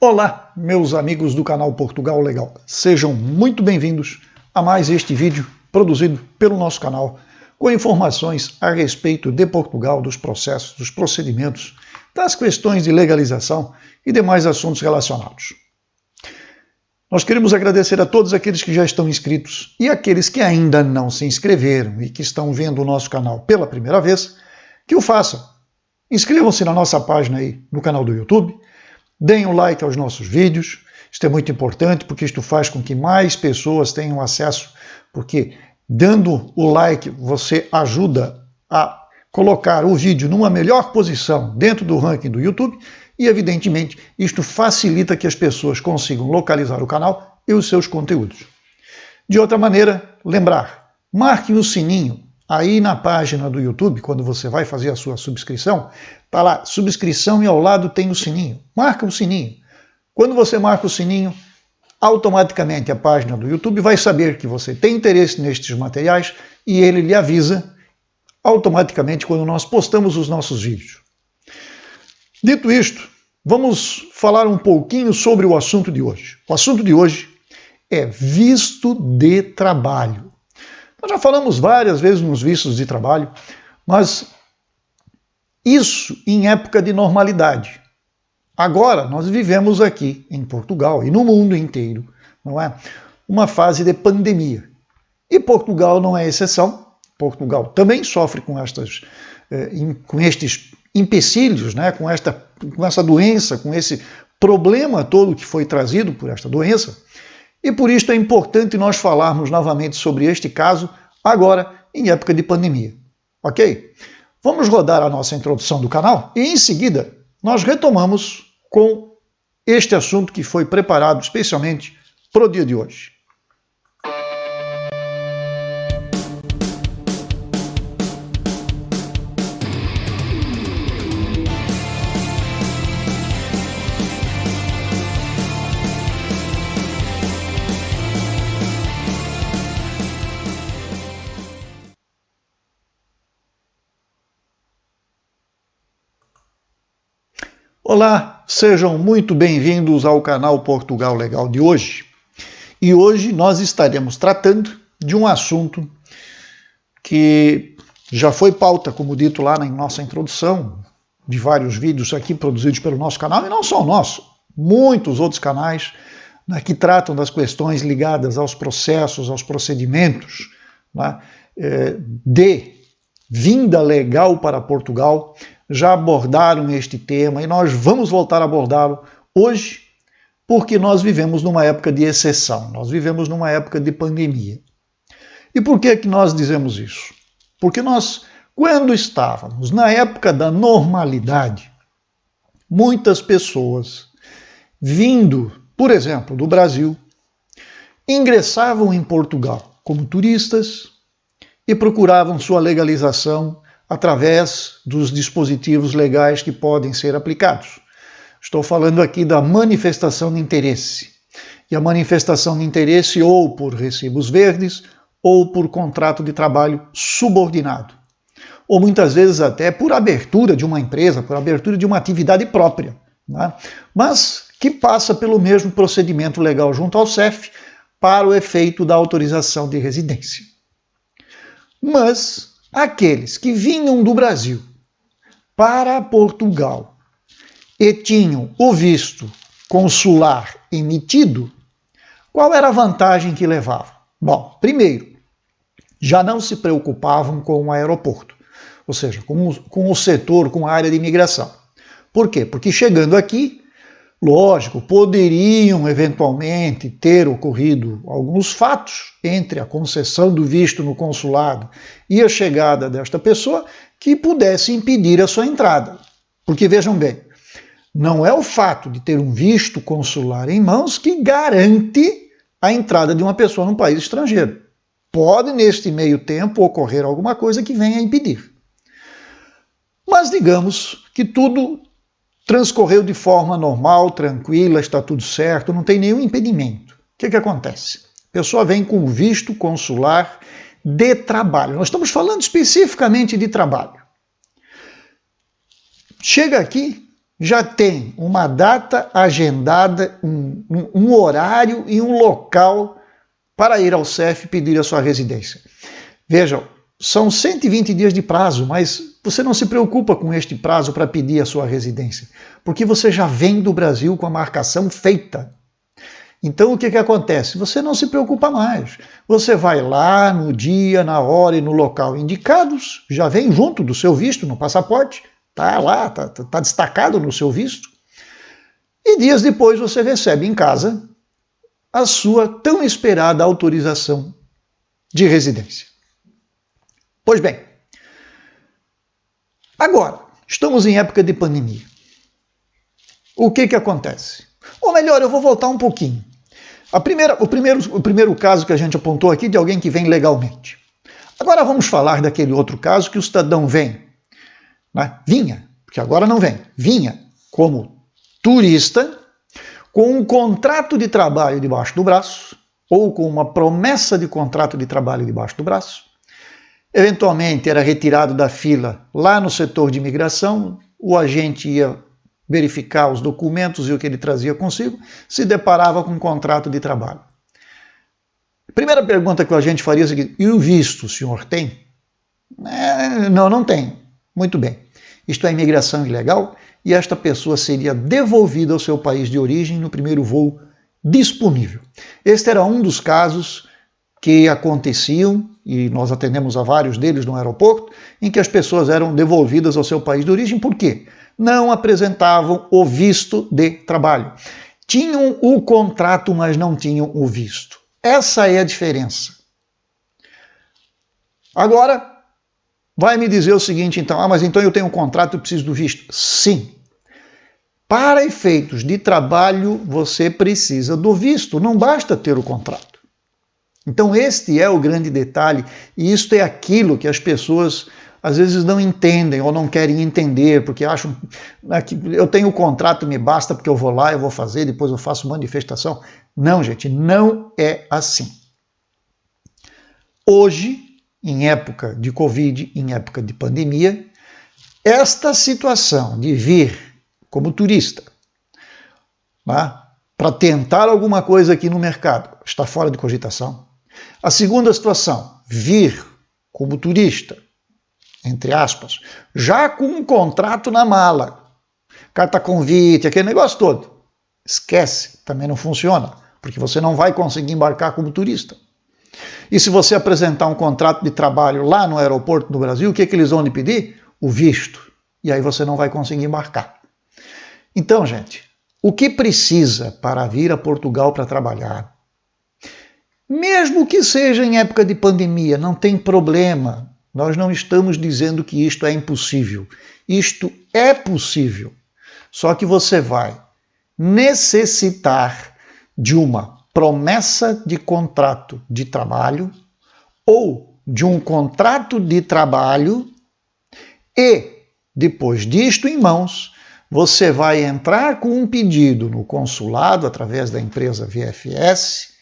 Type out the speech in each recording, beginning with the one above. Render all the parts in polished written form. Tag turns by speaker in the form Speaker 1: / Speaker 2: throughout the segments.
Speaker 1: Olá, meus amigos do canal Portugal Legal. Sejam muito bem-vindos a mais este vídeo produzido pelo nosso canal com informações a respeito de Portugal, dos processos, dos procedimentos, das questões de legalização e demais assuntos relacionados. Nós queremos agradecer a todos aqueles que já estão inscritos e aqueles que ainda não se inscreveram e que estão vendo o nosso canal pela primeira vez, que o façam. Inscrevam-se na nossa página aí no canal do YouTube, deem um like aos nossos vídeos, isto é muito importante porque isto faz com que mais pessoas tenham acesso, porque dando o like você ajuda a colocar o vídeo numa melhor posição dentro do ranking do YouTube e, evidentemente, isto facilita que as pessoas consigam localizar o canal e os seus conteúdos. De outra maneira, lembrar, marque o sininho aí na página do YouTube, quando você vai fazer a sua subscrição, está lá, subscrição e ao lado tem o sininho. Marca o sininho. Quando você marca o sininho, automaticamente a página do YouTube vai saber que você tem interesse nestes materiais e ele lhe avisa automaticamente quando nós postamos os nossos vídeos. Dito isto, vamos falar um pouquinho sobre o assunto de hoje. O assunto de hoje é visto de trabalho. Nós já falamos várias vezes nos vistos de trabalho, mas isso em época de normalidade. Agora nós vivemos aqui em Portugal e no mundo inteiro, não é? Uma fase de pandemia. E Portugal não é exceção. Portugal também sofre com estes empecilhos, né? com essa doença, com esse problema todo que foi trazido por esta doença. E por isso é importante nós falarmos novamente sobre este caso agora em época de pandemia. Ok? Vamos rodar a nossa introdução do canal e em seguida nós retomamos com este assunto que foi preparado especialmente para o dia de hoje. Olá, sejam muito bem-vindos ao canal Portugal Legal de hoje. E hoje nós estaremos tratando de um assunto que já foi pauta, como dito lá na nossa introdução, de vários vídeos aqui produzidos pelo nosso canal, e não só o nosso, muitos outros canais, né, que tratam das questões ligadas aos processos, aos procedimentos, né, de vinda legal para Portugal, já abordaram este tema e nós vamos voltar a abordá-lo hoje porque nós vivemos numa época de exceção, nós vivemos numa época de pandemia. E por que que nós dizemos isso? Porque nós, quando estávamos na época da normalidade, muitas pessoas vindo, por exemplo, do Brasil, ingressavam em Portugal como turistas e procuravam sua legalização através dos dispositivos legais que podem ser aplicados. Estou falando aqui da manifestação de interesse. E a manifestação de interesse ou por recibos verdes ou por contrato de trabalho subordinado. Ou muitas vezes até por abertura de uma empresa, por abertura de uma atividade própria, né? Mas que passa pelo mesmo procedimento legal junto ao CEF para o efeito da autorização de residência. Mas aqueles que vinham do Brasil para Portugal e tinham o visto consular emitido, qual era a vantagem que levavam? Bom, primeiro, já não se preocupavam com o aeroporto, ou seja, com o setor, com a área de imigração. Por quê? Porque chegando aqui, lógico, poderiam eventualmente ter ocorrido alguns fatos entre a concessão do visto no consulado e a chegada desta pessoa que pudesse impedir a sua entrada. Porque vejam bem, não é o fato de ter um visto consular em mãos que garante a entrada de uma pessoa num país estrangeiro. Pode, neste meio tempo, ocorrer alguma coisa que venha a impedir. Mas digamos que tudo transcorreu de forma normal, tranquila, está tudo certo, não tem nenhum impedimento. O que acontece? A pessoa vem com o visto consular de trabalho. Nós estamos falando especificamente de trabalho. Chega aqui já tem uma data agendada, um horário e um local para ir ao CEF pedir a sua residência. Vejam, são 120 dias de prazo, mas você não se preocupa com este prazo para pedir a sua residência, porque você já vem do Brasil com a marcação feita. Então o que acontece? Você não se preocupa mais. Você vai lá no dia, na hora e no local indicados, já vem junto do seu visto no passaporte, está lá, está destacado no seu visto, e dias depois você recebe em casa a sua tão esperada autorização de residência. Pois bem, agora, estamos em época de pandemia. O que acontece? Ou melhor, eu vou voltar um pouquinho. O primeiro caso que a gente apontou aqui de alguém que vem legalmente. Agora vamos falar daquele outro caso que o cidadão vem, né? Vinha, porque agora não vem, vinha como turista, com um contrato de trabalho debaixo do braço, ou com uma promessa de contrato de trabalho debaixo do braço. Eventualmente era retirado da fila lá no setor de imigração, o agente ia verificar os documentos e o que ele trazia consigo, se deparava com um contrato de trabalho. Primeira pergunta que o agente faria é a seguinte: e o visto o senhor tem? Não tem. Muito bem. Isto é imigração ilegal e esta pessoa seria devolvida ao seu país de origem no primeiro voo disponível. Este era um dos casos que aconteciam, e nós atendemos a vários deles no aeroporto, em que as pessoas eram devolvidas ao seu país de origem. Por quê? Não apresentavam o visto de trabalho. Tinham o contrato, mas não tinham o visto. Essa é a diferença. Agora, vai me dizer o seguinte, então, mas então eu tenho um contrato e preciso do visto. Sim. Para efeitos de trabalho, você precisa do visto, não basta ter o contrato. Então este é o grande detalhe, e isto é aquilo que as pessoas às vezes não entendem ou não querem entender, porque acham que eu tenho o contrato, me basta porque eu vou lá, eu vou fazer, depois eu faço manifestação. Não, gente, não é assim. Hoje, em época de Covid, em época de pandemia, esta situação de vir como turista, para tentar alguma coisa aqui no mercado, está fora de cogitação. A segunda situação, vir como turista, entre aspas, já com um contrato na mala, carta convite, aquele negócio todo. Esquece, também não funciona, porque você não vai conseguir embarcar como turista. E se você apresentar um contrato de trabalho lá no aeroporto do Brasil, o que eles vão lhe pedir? O visto. E aí você não vai conseguir embarcar. Então, gente, o que precisa para vir a Portugal para trabalhar, mesmo que seja em época de pandemia, não tem problema. Nós não estamos dizendo que isto é impossível. Isto é possível. Só que você vai necessitar de uma promessa de contrato de trabalho ou de um contrato de trabalho e, depois disto em mãos, você vai entrar com um pedido no consulado através da empresa VFS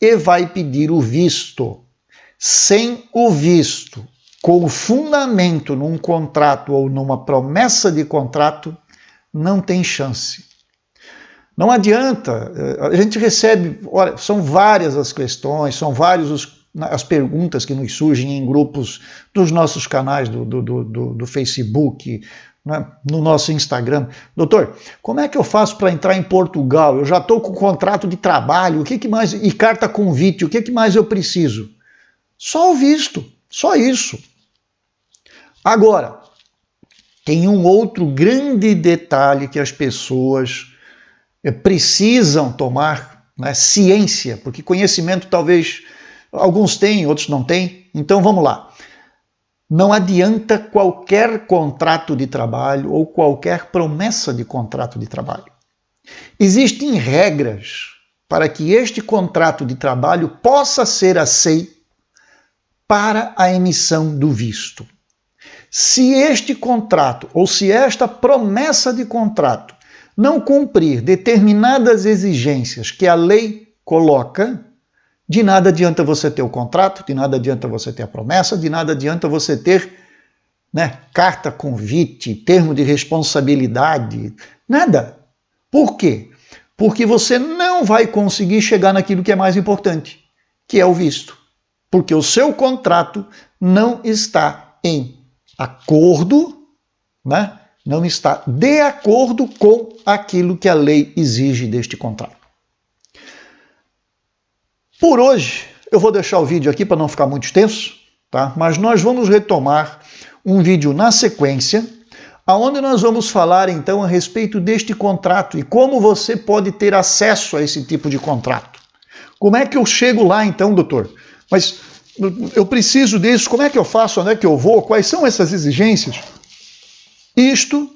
Speaker 1: e vai pedir o visto. Sem o visto, com o fundamento num contrato ou numa promessa de contrato, não tem chance. Não adianta, a gente recebe, olha, são várias as questões, são várias as perguntas que nos surgem em grupos dos nossos canais do Facebook, né, no nosso Instagram. Doutor, como é que eu faço para entrar em Portugal? Eu já estou com contrato de trabalho, o que mais? E carta convite, o que mais eu preciso? Só o visto, só isso. Agora, tem um outro grande detalhe que as pessoas precisam tomar, né, ciência, porque conhecimento talvez alguns têm, outros não têm. Então vamos lá. Não adianta qualquer contrato de trabalho ou qualquer promessa de contrato de trabalho. Existem regras para que este contrato de trabalho possa ser aceito para a emissão do visto. Se este contrato ou se esta promessa de contrato não cumprir determinadas exigências que a lei coloca, de nada adianta você ter o contrato, de nada adianta você ter a promessa, de nada adianta você ter né? Carta convite, termo de responsabilidade, nada. Por quê? Porque você não vai conseguir chegar naquilo que é mais importante, que é o visto. Porque o seu contrato não está em acordo, né? Não está de acordo com aquilo que a lei exige deste contrato. Por hoje, eu vou deixar o vídeo aqui para não ficar muito extenso, tá? Mas nós vamos retomar um vídeo na sequência, onde nós vamos falar então a respeito deste contrato e como você pode ter acesso a esse tipo de contrato. Como é que eu chego lá então, doutor? Mas eu preciso disso, como é que eu faço, onde é que eu vou, quais são essas exigências? Isto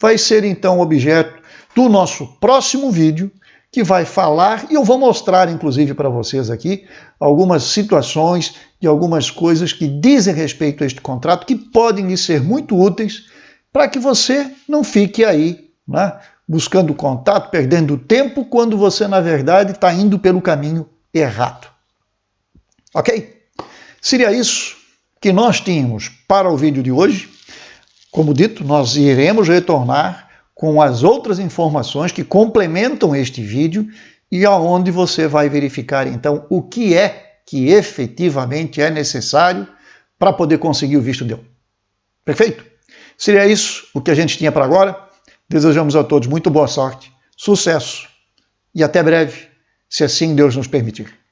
Speaker 1: vai ser então objeto do nosso próximo vídeo, que vai falar, e eu vou mostrar inclusive para vocês aqui, algumas situações e algumas coisas que dizem respeito a este contrato, que podem lhe ser muito úteis, para que você não fique aí, né, buscando contato, perdendo tempo, quando você na verdade está indo pelo caminho errado. Ok? Seria isso que nós tínhamos para o vídeo de hoje. Como dito, nós iremos retornar com as outras informações que complementam este vídeo e aonde você vai verificar então o que é que efetivamente é necessário para poder conseguir o visto dele. Perfeito? Seria isso o que a gente tinha para agora. Desejamos a todos muito boa sorte, sucesso e até breve, se assim Deus nos permitir.